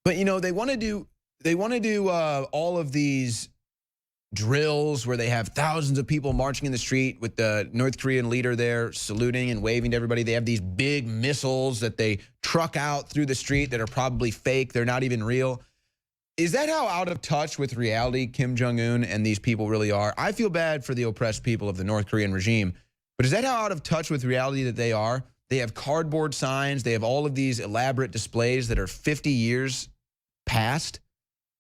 But, you know, they want to do all of these drills where they have thousands of people marching in the street with the North Korean leader there saluting and waving to everybody. They have these big missiles that they truck out through the street that are probably fake. They're not even real. Is that how out of touch with reality Kim Jong-un and these people really are? I feel bad for the oppressed people of the North Korean regime, but is that how out of touch with reality that they are? They have cardboard signs. They have all of these elaborate displays that are 50 years past.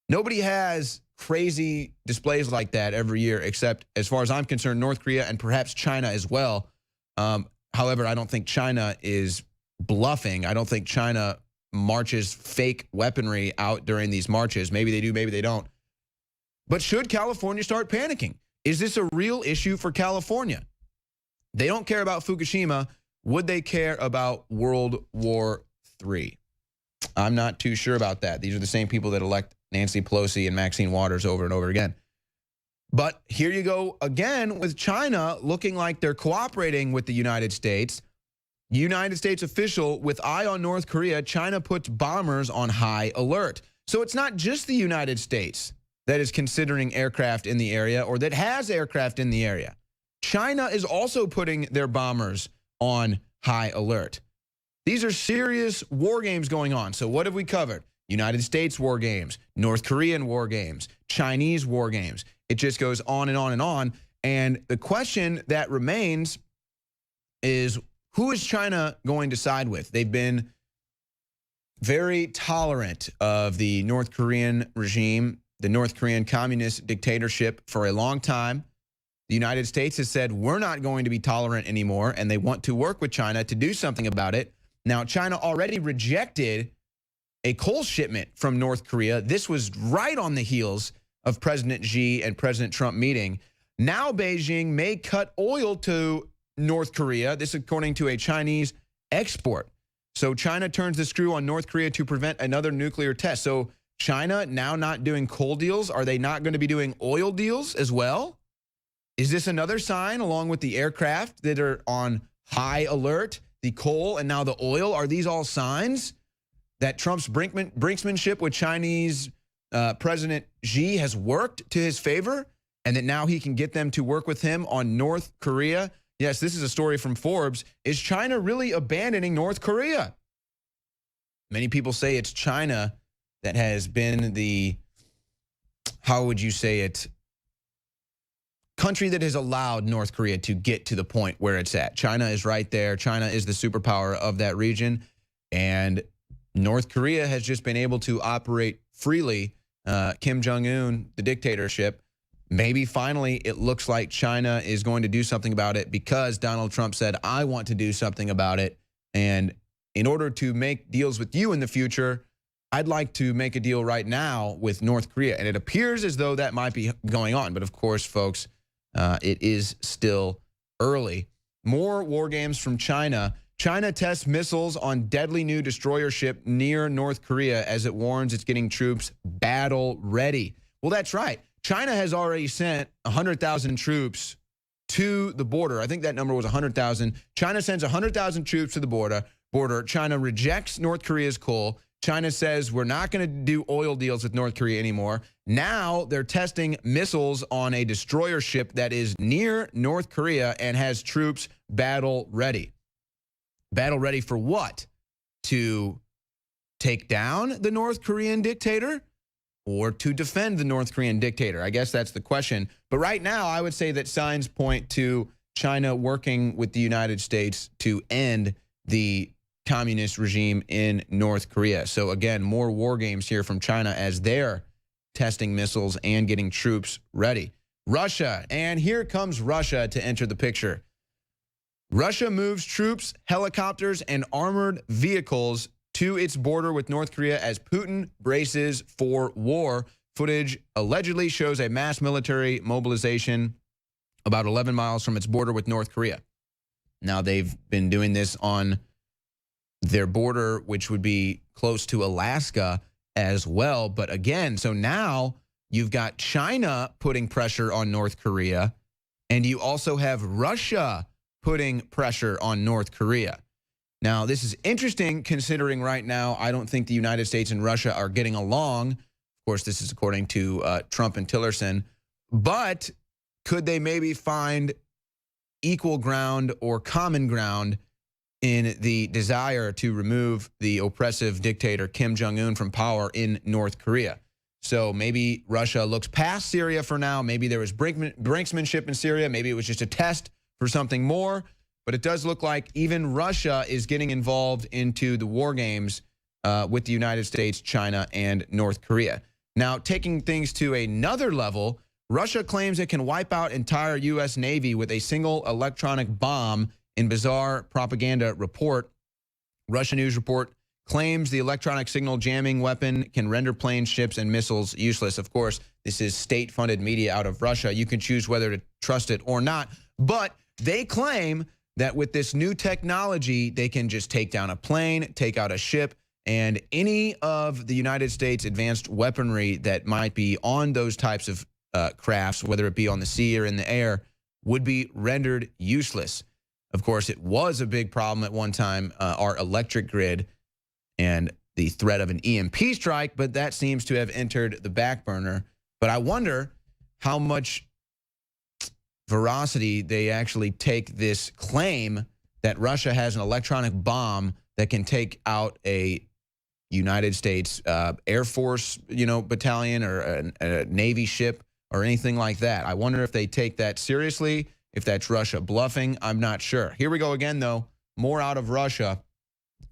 Nobody has crazy displays like that every year, except, as far as I'm concerned, North Korea and perhaps China as well. However, I don't think China is bluffing. I don't think China marches fake weaponry out during these marches. Maybe they do, maybe they don't. But should California start panicking? Is this a real issue for California? They don't care about Fukushima. Would they care about World War III? I'm not too sure about that. These are the same people that elect Nancy Pelosi and Maxine Waters over and over again. But here you go again with China looking like they're cooperating with the United States. United States official with eye on North Korea, China puts bombers on high alert. So it's not just the United States that is considering aircraft in the area or that has aircraft in the area. China is also putting their bombers on high alert. These are serious war games going on. So what have we covered? United States war games, North Korean war games, Chinese war games. It just goes on and on and on. And the question that remains is, who is China going to side with? They've been very tolerant of the North Korean regime, the North Korean communist dictatorship for a long time. The United States has said, we're not going to be tolerant anymore, and they want to work with China to do something about it. Now, China already rejected a coal shipment from North Korea. This was right on the heels of President Xi and President Trump meeting. Now Beijing may cut oil to North Korea. This according to a Chinese export. So China turns the screw on North Korea to prevent another nuclear test. So China now not doing coal deals. Are they not going to be doing oil deals as well? Is this another sign, along with the aircraft that are on high alert, the coal and now the oil? Are these all signs that Trump's brinksmanship with Chinese President Xi has worked to his favor, and that now he can get them to work with him on North Korea? Yes, this is a story from Forbes. Is China really abandoning North Korea? Many people say it's China that has been the, how would you say it, country that has allowed North Korea to get to the point where it's at. China is right there. China is the superpower of that region. And North Korea has just been able to operate freely. Kim Jong-un, the dictatorship, maybe finally it looks like China is going to do something about it because Donald Trump said, I want to do something about it. And in order to make deals with you in the future, I'd like to make a deal right now with North Korea. And it appears as though that might be going on. But of course, folks, it is still early. More war games from China. China tests missiles on deadly new destroyer ship near North Korea as it warns it's getting troops battle ready. Well, that's right. China has already sent 100,000 troops to the border. I think that number was 100,000. China sends 100,000 troops to the border. China rejects North Korea's coal. China says we're not going to do oil deals with North Korea anymore. Now they're testing missiles on a destroyer ship that is near North Korea and has troops battle ready. Battle ready for what? To take down the North Korean dictator or to defend the North Korean dictator? I guess that's the question. But right now, I would say that signs point to China working with the United States to end the communist regime in North Korea. So again, more war games here from China as they're testing missiles and getting troops ready. Russia, and here comes Russia to enter the picture. Russia moves troops, helicopters, and armored vehicles to its border with North Korea as Putin braces for war. Footage allegedly shows a mass military mobilization about 11 miles from its border with North Korea. Now, they've been doing this on their border, which would be close to Alaska as well. But again, so now you've got China putting pressure on North Korea, and you also have Russia putting pressure on North Korea. Now, this is interesting considering right now I don't think the United States and Russia are getting along. Of course, this is according to Trump and Tillerson. But could they maybe find equal ground or common ground in the desire to remove the oppressive dictator Kim Jong-un from power in North Korea? So maybe Russia looks past Syria for now. Maybe there was brinksmanship in Syria. Maybe it was just a test for something more. But it does look like even Russia is getting involved into the war games with the United States, China, and North Korea. Now, taking things to another level, Russia claims it can wipe out entire U.S. Navy with a single electronic bomb in bizarre propaganda report. Russian news report claims the electronic signal jamming weapon can render planes, ships, and missiles useless. Of course, this is state-funded media out of Russia. You can choose whether to trust it or not. But they claim that with this new technology, they can just take down a plane, take out a ship, and any of the United States advanced weaponry that might be on those types of crafts, whether it be on the sea or in the air, would be rendered useless. Of course, it was a big problem at one time, our electric grid and the threat of an EMP strike, but that seems to have entered the back burner. But I wonder how much veracity they actually take this claim that Russia has an electronic bomb that can take out a United States Air Force, battalion or a Navy ship or anything like that. I wonder if they take that seriously, if that's Russia bluffing. I'm not sure. Here we go again, though. More out of Russia.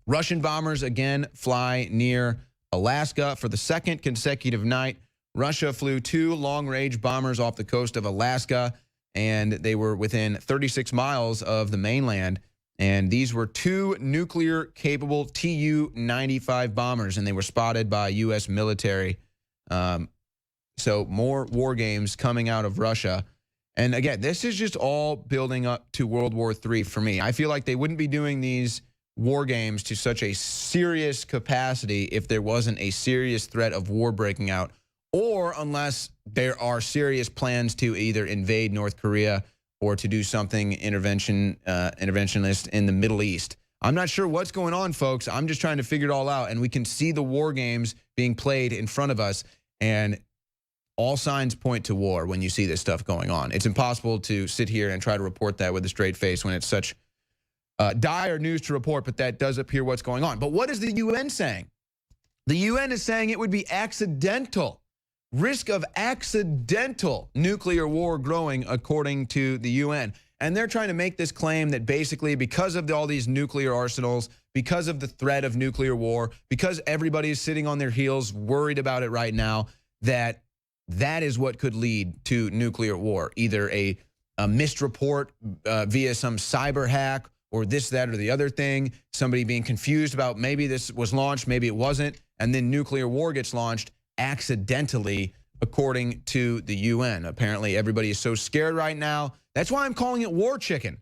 Russian bombers again fly near Alaska for the second consecutive night. Russia flew 2 long-range bombers off the coast of Alaska, and they were within 36 miles of the mainland. And these were 2 nuclear-capable Tu-95 bombers, and they were spotted by U.S. military. So more war games coming out of Russia. And again, this is just all building up to World War III for me. I feel like they wouldn't be doing these war games to such a serious capacity if there wasn't a serious threat of war breaking out, or unless there are serious plans to either invade North Korea or to do something interventionist in the Middle East. I'm not sure what's going on, folks. I'm just trying to figure it all out. And we can see the war games being played in front of us. And all signs point to war when you see this stuff going on. It's impossible to sit here and try to report that with a straight face when it's such dire news to report, but that does appear what's going on. But what is the UN saying? The UN is saying it would be accidental. Risk of accidental nuclear war growing, according to the UN. And they're trying to make this claim that basically because of all these nuclear arsenals, because of the threat of nuclear war, because everybody is sitting on their heels worried about it right now, that is what could lead to nuclear war. Either a missed report via some cyber hack or this, that, or the other thing, somebody being confused about maybe this was launched, maybe it wasn't, and then nuclear war gets launched accidentally, according to the UN. Apparently, everybody is so scared right now. That's why I'm calling it war chicken.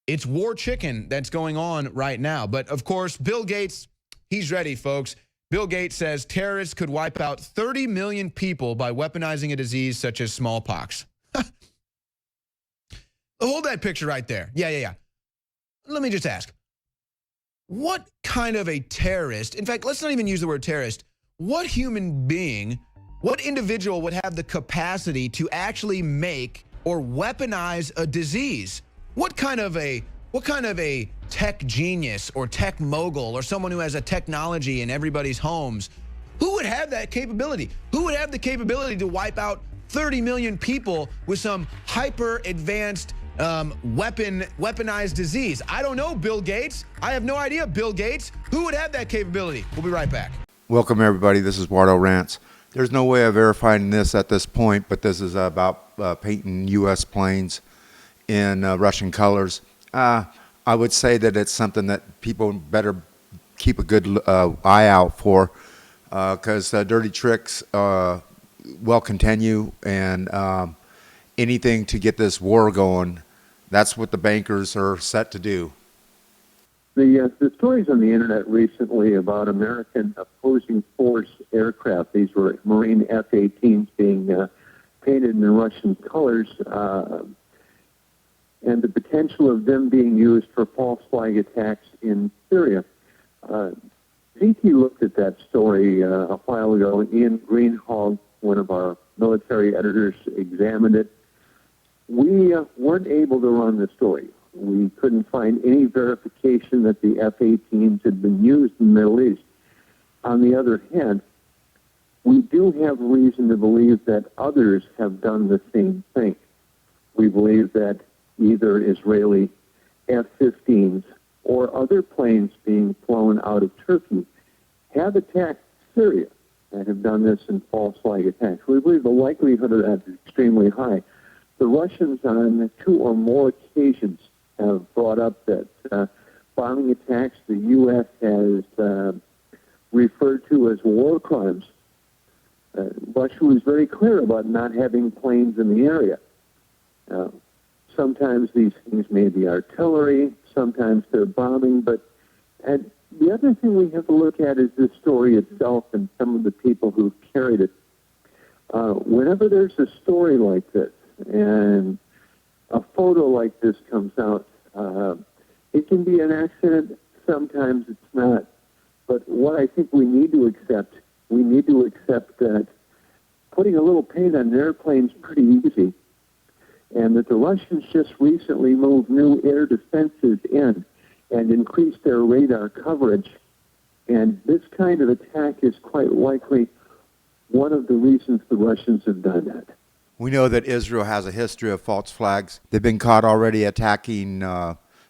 It's war chicken that's going on right now. But of course, Bill Gates, he's ready, folks. Bill Gates says terrorists could wipe out 30 million people by weaponizing a disease such as smallpox. Hold that picture right there. Yeah. Let me just ask, what kind of a terrorist, in fact, let's not even use the word terrorist, what human being, what individual would have the capacity to actually make or weaponize a disease? What kind of a tech genius or tech mogul or someone who has a technology in everybody's homes, who would have that capability? Who would have the capability to wipe out 30 million people with some hyper advanced weaponized disease? I don't know, Bill Gates. I have no idea, Bill Gates. Who would have that capability? We'll be right back. Welcome, everybody. This is Wardo Rants. There's no way of verifying this at this point, but this is about painting U.S. planes in Russian colors. I would say that it's something that people better keep a good eye out for, because dirty tricks will continue, and anything to get this war going, that's what the bankers are set to do. The stories on the internet recently about American opposing force aircraft, these were Marine F-18s being painted in Russian colors, and the potential of them being used for false flag attacks in Syria. ZT looked at that story a while ago. Ian Greenhalgh, one of our military editors, examined it. We weren't able to run the story. We couldn't find any verification that the F-18s had been used in the Middle East. On the other hand, we do have reason to believe that others have done the same thing. We believe that either Israeli F-15s or other planes being flown out of Turkey have attacked Syria and have done this in false flag attacks. We believe the likelihood of that is extremely high. The Russians on 2 or more occasions have brought up that bombing attacks the U.S. has referred to as war crimes. Russia was very clear about not having planes in the area. Sometimes these things may be artillery, sometimes they're bombing, but and the other thing we have to look at is the story itself and some of the people who've carried it. Whenever there's a story like this and a photo like this comes out, it can be an accident, sometimes it's not. But what I think we need to accept that putting a little paint on an airplane is pretty easy, and that the Russians just recently moved new air defenses in and increased their radar coverage, and this kind of attack is quite likely one of the reasons the Russians have done that. We know that Israel has a history of false flags. They've been caught already attacking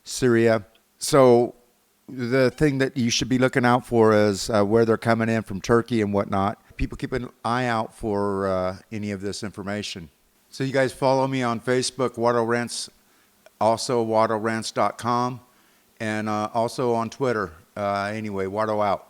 Syria. So the thing that you should be looking out for is where they're coming in from Turkey and whatnot. People keep an eye out for any of this information. So you guys follow me on Facebook, Wardo Rants, also wardorants.com, and also on Twitter. Anyway, Wardo out.